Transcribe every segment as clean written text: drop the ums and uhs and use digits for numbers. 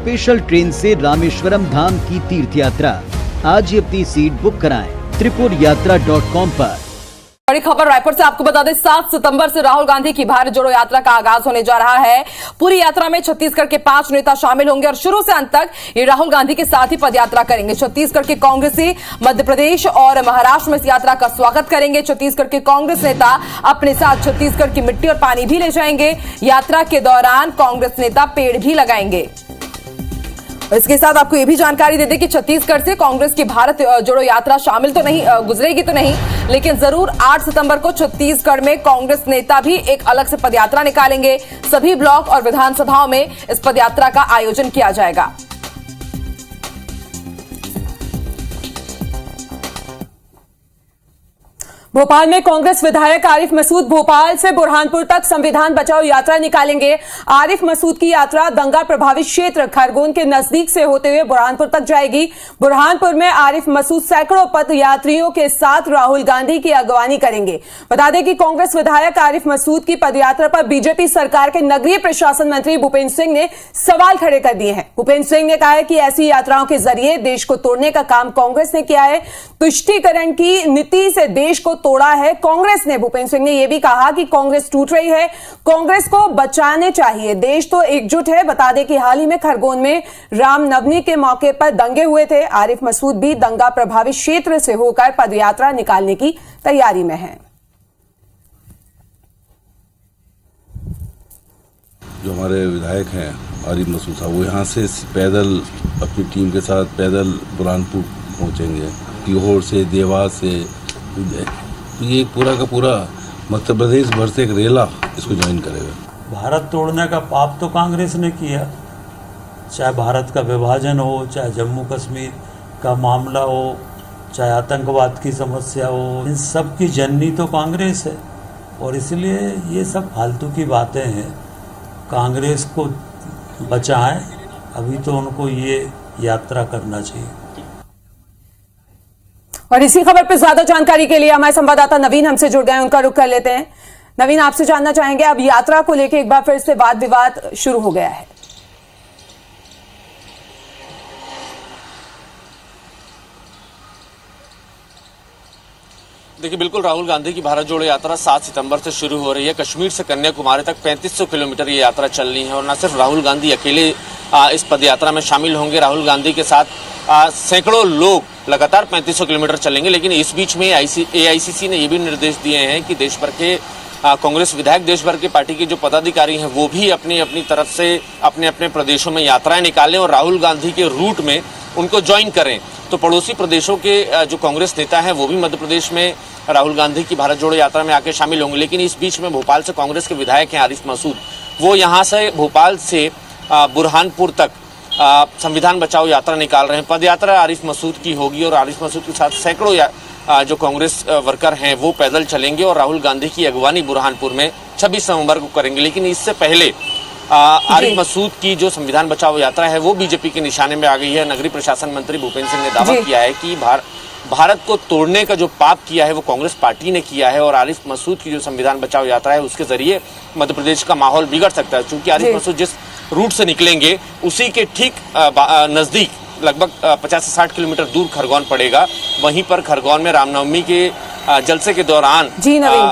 Special train से रामेश्वरम धाम की तीर्थ यात्रा। आज ही अपनी सीट बुक कराएं त्रिपुरयात्रा.com पर। बड़ी खबर रायपुर से आपको बता दें, 7 सितंबर से राहुल गांधी की भारत जोड़ो यात्रा का आगाज होने जा रहा है। पूरी यात्रा में छत्तीसगढ़ के 5 नेता शामिल होंगे और शुरू से अंत तक ये राहुल गांधी के साथ ही पदयात्रा करेंगे। छत्तीसगढ़ के कांग्रेसी मध्य प्रदेश और महाराष्ट्र में इस यात्रा का स्वागत करेंगे। छत्तीसगढ़ के कांग्रेस नेता अपने साथ छत्तीसगढ़ की मिट्टी और पानी भी ले जाएंगे। यात्रा के दौरान कांग्रेस नेता पेड़ भी लगाएंगे। इसके साथ आपको यह भी जानकारी दे दें कि छत्तीसगढ़ से कांग्रेस की भारत जोड़ो यात्रा शामिल तो नहीं गुजरेगी तो नहीं, लेकिन जरूर 8 सितंबर को छत्तीसगढ़ में कांग्रेस नेता भी एक अलग से पदयात्रा निकालेंगे। सभी ब्लॉक और विधानसभाओं में इस पदयात्रा का आयोजन किया जाएगा। भोपाल में कांग्रेस विधायक आरिफ मसूद भोपाल से बुरहानपुर तक संविधान बचाओ यात्रा निकालेंगे। आरिफ मसूद की यात्रा दंगा प्रभावित क्षेत्र खरगोन के नजदीक से होते हुए बुरहानपुर तक जाएगी। बुरहानपुर में आरिफ मसूद सैकड़ों पद यात्रियों के साथ राहुल गांधी की अगवानी करेंगे। बता दें कि कांग्रेस विधायक आरिफ मसूद की पदयात्रा पर बीजेपी सरकार के नगरीय प्रशासन मंत्री भूपेंद्र सिंह ने सवाल खड़े कर दिए हैं। भूपेंद्र सिंह ने कहा है कि ऐसी यात्राओं के जरिए देश को तोड़ने का काम कांग्रेस ने किया है। तुष्टीकरण की नीति से देश को तोड़ा है कांग्रेस ने। भूपेंद्र सिंह ने यह भी कहा कि कांग्रेस टूट रही है, कांग्रेस को बचाने चाहिए, देश तो एकजुट है। बता दें कि हाल ही में खरगोन में रामनवमी के मौके पर दंगे हुए थे। आरिफ मसूद भी दंगा प्रभावित क्षेत्र से होकर पदयात्रा निकालने की तैयारी में है। जो हमारे विधायक हैं आरिफ मसूद साहब, वो यहाँ से पैदल अपनी टीम के साथ पैदल बुरहानपुर पहुँचेंगे। सीहोर से, देवास से, तो ये पूरा का पूरा मध्य प्रदेश भर से एक रेला इसको ज्वाइन करेगा। भारत तोड़ने का पाप तो कांग्रेस ने किया, चाहे भारत का विभाजन हो, चाहे जम्मू कश्मीर का मामला हो, चाहे आतंकवाद की समस्या हो, इन सब की जननी तो कांग्रेस है। और इसलिए ये सब फालतू की बातें हैं। कांग्रेस को बचाएं, अभी तो उनको ये यात्रा करना चाहिए। और इसी खबर पर ज्यादा जानकारी के लिए हमारे संवाददाता नवीन हमसे जुड़ गए, उनका रुख कर लेते हैं। नवीन, आपसे जानना चाहेंगे, अब यात्रा को लेकर एक बार फिर से वाद विवाद शुरू हो गया है। देखिए, बिल्कुल राहुल गांधी की भारत जोड़ो यात्रा 7 सितंबर से शुरू हो रही है। कश्मीर से कन्याकुमारी तक 3500 किलोमीटर ये यात्रा चलनी है और न सिर्फ राहुल गांधी अकेले इस पदयात्रा में शामिल होंगे। राहुल गांधी के साथ सैकड़ों लोग लगातार 3500 किलोमीटर चलेंगे। लेकिन इस बीच में AICC ने ये भी निर्देश दिए हैं कि देश भर के कांग्रेस विधायक, देश भर के पार्टी के जो पदाधिकारी हैं वो भी अपनी अपनी तरफ से अपने अपने प्रदेशों में यात्राएं निकालें और राहुल गांधी के रूट में उनको ज्वाइन करें। तो पड़ोसी प्रदेशों के जो कांग्रेस नेता हैं वो भी मध्य प्रदेश में राहुल गांधी की भारत जोड़ो यात्रा में आके शामिल होंगे। लेकिन इस बीच में भोपाल से कांग्रेस के विधायक हैं आरिफ मसूद, वो यहाँ से भोपाल से बुरहानपुर तक संविधान बचाओ यात्रा निकाल रहे हैं। पद यात्रा आरिफ मसूद की होगी और आरिफ मसूद के साथ सैकड़ों जो कांग्रेस वर्कर हैं वो पैदल चलेंगे और राहुल गांधी की अगवानी बुरहानपुर में 26 नवंबर को करेंगे। लेकिन इससे पहले आरिफ मसूद की जो संविधान बचाओ यात्रा है वो बीजेपी के निशाने में आ गई है। नगरीय प्रशासन मंत्री भूपेंद्र सिंह ने दावा किया है कि भारत को तोड़ने का जो पाप किया है वो कांग्रेस पार्टी ने किया है और आरिफ मसूद की जो संविधान बचाओ यात्रा है उसके जरिए मध्य प्रदेश का माहौल बिगड़ सकता है। क्योंकि आरिफ मसूद जिस रूट से निकलेंगे उसी के ठीक नजदीक लगभग 50 से 60 किलोमीटर दूर खरगोन पड़ेगा। वहीं पर खरगोन में रामनवमी के जलसे के दौरान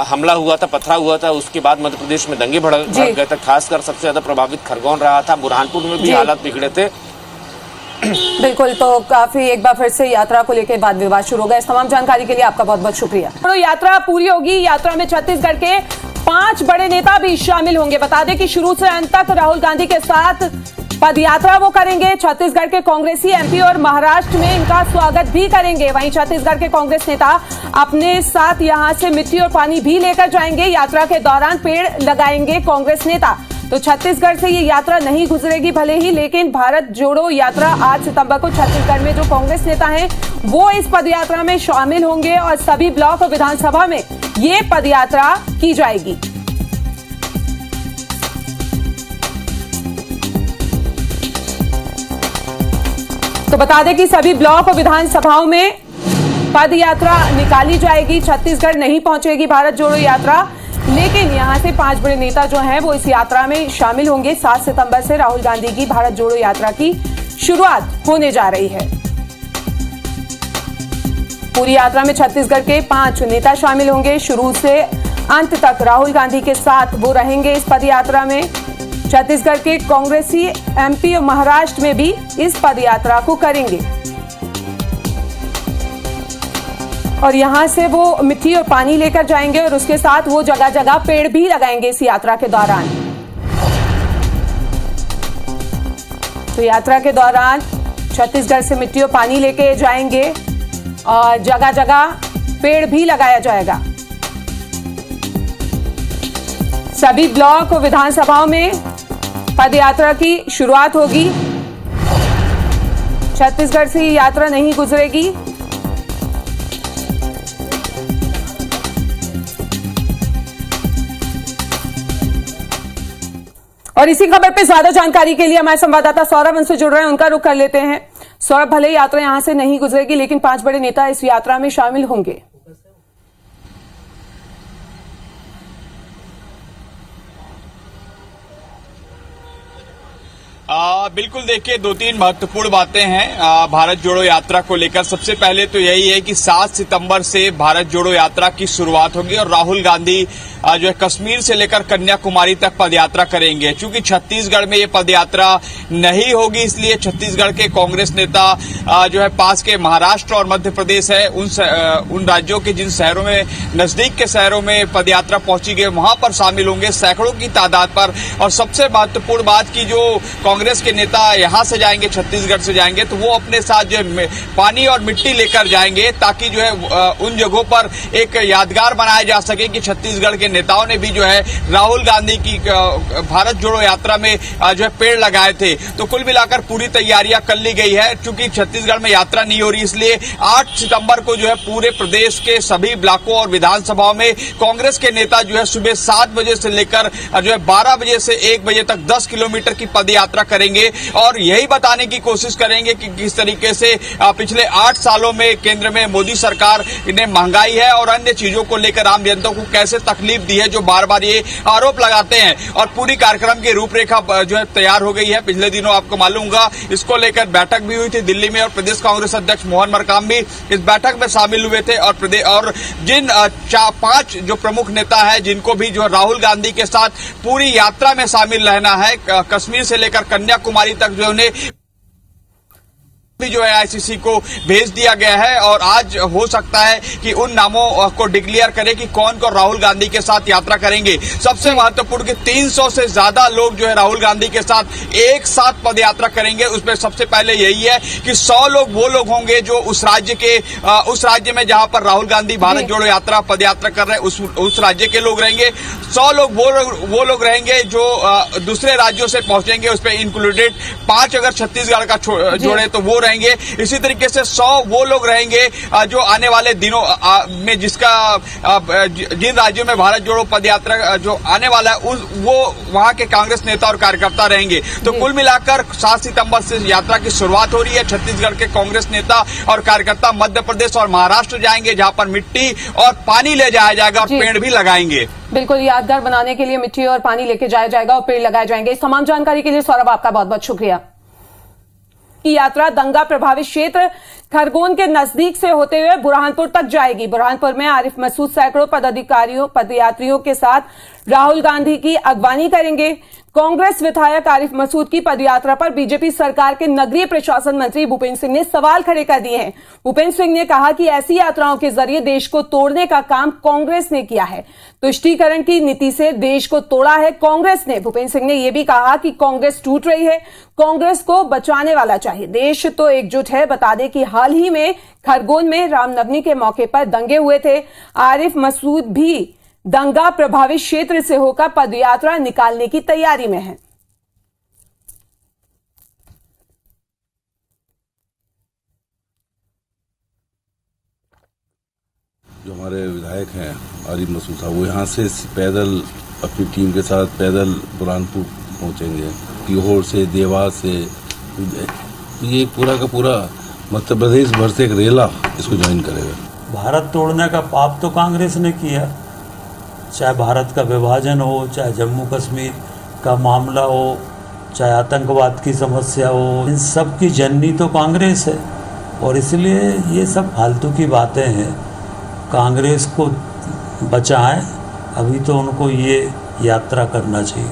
हमला हुआ था, पथराव हुआ था। उसके बाद मध्य प्रदेश में दंगे भड़क गए थे। खासकर सबसे ज्यादा प्रभावित खरगोन रहा था। बुरहानपुर में भी हालात बिगड़े थे। बिल्कुल, तो काफी एक बार फिर से यात्रा को लेकर वाद विवाद शुरू हो गया। इस तमाम जानकारी के लिए आपका बहुत बहुत शुक्रिया। तो यात्रा पूरी होगी। यात्रा में छत्तीसगढ़ के 5 बड़े नेता भी शामिल होंगे। बता दें कि शुरू से अंत तक राहुल गांधी के साथ पदयात्रा वो करेंगे। छत्तीसगढ़ के कांग्रेसी MP और महाराष्ट्र में इनका स्वागत भी करेंगे। वहीं छत्तीसगढ़ के कांग्रेस नेता अपने साथ यहां से मिट्टी और पानी भी लेकर जाएंगे। यात्रा के दौरान पेड़ लगाएंगे कांग्रेस नेता। तो छत्तीसगढ़ से ये यात्रा नहीं गुजरेगी भले ही, लेकिन भारत जोड़ो यात्रा 8 सितंबर को छत्तीसगढ़ में जो कांग्रेस नेता हैं वो इस पदयात्रा में शामिल होंगे और सभी ब्लॉक और विधानसभा में ये पदयात्रा की जाएगी। तो बता दें कि सभी ब्लॉक और विधानसभाओं में पद यात्रा निकाली जाएगी। छत्तीसगढ़ नहीं पहुंचेगी भारत जोड़ो यात्रा। लेकिन यहां से 5 बड़े नेता जो हैं वो इस यात्रा में शामिल होंगे। 7 सितंबर से राहुल गांधी की भारत जोड़ो यात्रा की शुरुआत होने जा रही है। पूरी यात्रा में छत्तीसगढ़ के 5 नेता शामिल होंगे। शुरू से अंत तक राहुल गांधी के साथ वो रहेंगे इस पदयात्रा में। छत्तीसगढ़ के कांग्रेसी एमपी और महाराष्ट्र में भी इस पदयात्रा को करेंगे और यहां से वो मिट्टी और पानी लेकर जाएंगे और उसके साथ वो जगह जगह पेड़ भी लगाएंगे इस यात्रा के दौरान। तो यात्रा के दौरान छत्तीसगढ़ से मिट्टी और पानी लेके जाएंगे और जगह जगह पेड़ भी लगाया जाएगा। सभी ब्लॉक और विधानसभाओं में पदयात्रा की शुरुआत होगी। छत्तीसगढ़ से यात्रा नहीं गुजरेगी। और इसी खबर पे ज्यादा जानकारी के लिए हमारे संवाददाता सौरभ उनसे जुड़ रहे हैं, उनका रुख कर लेते हैं। सौरभ, भले यात्रा यहां से नहीं गुजरेगी लेकिन 5 बड़े नेता इस यात्रा में शामिल होंगे। बिल्कुल, देखिए 2-3 महत्वपूर्ण बातें हैं भारत जोड़ो यात्रा को लेकर। सबसे पहले तो यही है कि 7 सितंबर से भारत जोड़ो यात्रा की शुरुआत होगी और राहुल गांधी जो है कश्मीर से लेकर कन्याकुमारी तक पदयात्रा करेंगे। चूंकि छत्तीसगढ़ में ये पदयात्रा नहीं होगी, इसलिए छत्तीसगढ़ के कांग्रेस नेता जो है पास के महाराष्ट्र और मध्य प्रदेश है उन राज्यों के जिन शहरों में नजदीक के शहरों में पदयात्रा पहुंची गई वहां पर शामिल होंगे सैकड़ों की तादाद पर। और सबसे महत्वपूर्ण बात की जो कांग्रेस के नेता यहां से जाएंगे, छत्तीसगढ़ से जाएंगे, तो वो अपने साथ जो है पानी और मिट्टी लेकर जाएंगे ताकि जो है उन जगहों पर एक यादगार बनाया जा सके कि छत्तीसगढ़ के नेताओं ने भी जो है राहुल गांधी की भारत जोड़ो यात्रा में जो है पेड़ लगाए थे। तो कुल मिलाकर पूरी तैयारियां कर ली गई है। चूंकि छत्तीसगढ़ में यात्रा नहीं हो रही, इसलिए 8 सितंबर को जो है पूरे प्रदेश के सभी ब्लॉकों और विधानसभाओं में कांग्रेस के नेता जो है सुबह 7 बजे से लेकर जो है 12 बजे से 1 बजे तक 10 किलोमीटर की पदयात्रा करेंगे और यही बताने की कोशिश करेंगे कि किस तरीके से पिछले 8 सालों में केंद्र में मोदी सरकार ने महंगाई है और अन्य चीजों को लेकर आम जनता को कैसे तकलीफ दी है, जो बार बार ये आरोप लगाते हैं। और पूरी कार्यक्रम की रूपरेखा जो है तैयार हो गई है। पिछले दिनों आपको मालूम होगा इसको लेकर बैठक भी हुई थी दिल्ली में और प्रदेश कांग्रेस अध्यक्ष मोहन मरकाम भी इस बैठक में शामिल हुए थे। और जिन 5 जो प्रमुख नेता है जिनको भी जो राहुल गांधी के साथ पूरी यात्रा में शामिल रहना है, कश्मीर से लेकर कन्याकुमारी तक जो उन्हें भी जो है आईसीसी को भेज दिया गया है और आज हो सकता है कि उन नामों को डिक्लेयर करे कि कौन कौन राहुल गांधी के साथ यात्रा करेंगे। सबसे महत्वपूर्ण कि 300 से ज्यादा लोग जो है राहुल गांधी के साथ एक साथ पदयात्रा करेंगे। उसमें सबसे पहले यही है कि 100 लोग वो लोग होंगे जो उस राज्य में जहां पर राहुल गांधी भारत जोड़ो यात्रा पदयात्रा कर रहे हैं उस राज्य के लोग रहेंगे। 100 लोग वो लोग रहेंगे जो दूसरे राज्यों से पहुंचेंगे, उसमें इंक्लूडेड 5 अगर छत्तीसगढ़ का जोड़े तो वो रहेंगे। इसी तरीके से 100 वो लोग रहेंगे जो आने वाले दिनों में जिन राज्यों में भारत जोड़ो पदयात्रा जो आने वाला है वो वहां के कांग्रेस नेता और कार्यकर्ता रहेंगे। तो कुल मिलाकर 7 सितंबर से यात्रा की शुरुआत हो रही है। छत्तीसगढ़ के कांग्रेस नेता और कार्यकर्ता मध्य प्रदेश और महाराष्ट्र जाएंगे जहां पर मिट्टी और पानी ले जाया जाएगा और पेड़ भी लगाएंगे। बिल्कुल, यादगार बनाने के लिए मिट्टी और पानी लेके जाया जाएगा और पेड़ लगाए जाएंगे। इस तमाम जानकारी के लिए सौरभ आपका बहुत बहुत शुक्रिया। की यात्रा दंगा प्रभावित क्षेत्र खरगोन के नजदीक से होते हुए बुरहानपुर तक जाएगी। बुरहानपुर में आरिफ मसूद सैकड़ों पदयात्रियों के साथ राहुल गांधी की अगवानी करेंगे। कांग्रेस विधायक आरिफ मसूद की पदयात्रा पर बीजेपी सरकार के नगरीय प्रशासन मंत्री भूपेंद्र सिंह ने सवाल खड़े कर दिए हैं। भूपेंद्र सिंह ने कहा कि ऐसी यात्राओं के जरिए देश को तोड़ने का काम कांग्रेस ने किया है। तुष्टीकरण की नीति से देश को तोड़ा है कांग्रेस ने। भूपेंद्र सिंह ने यह भी कहा कि कांग्रेस टूट रही है, कांग्रेस को बचाने वाला चाहिए। देश तो एकजुट है। बता दें कि हाल ही में खरगोन में रामनवमी के मौके पर दंगे हुए थे। आरिफ मसूद भी दंगा प्रभावित क्षेत्र से होकर पदयात्रा निकालने की तैयारी में है। जो हमारे विधायक हैं आरिफ मसूद साहब, वो यहाँ से पैदल अपनी टीम के साथ पैदल बुरहानपुर पहुँचेंगे। सीहोर से, देवास से, तो ये पूरा का पूरा मध्य प्रदेश भर से एक रेला इसको ज्वाइन करेगा। भारत तोड़ने का पाप तो कांग्रेस ने किया। चाहे भारत का विभाजन हो, चाहे जम्मू कश्मीर का मामला हो, चाहे आतंकवाद की समस्या हो, इन सब की जननी तो कांग्रेस है। और इसलिए ये सब फालतू की बातें हैं। कांग्रेस को बचाएं, अभी तो उनको ये यात्रा करना चाहिए।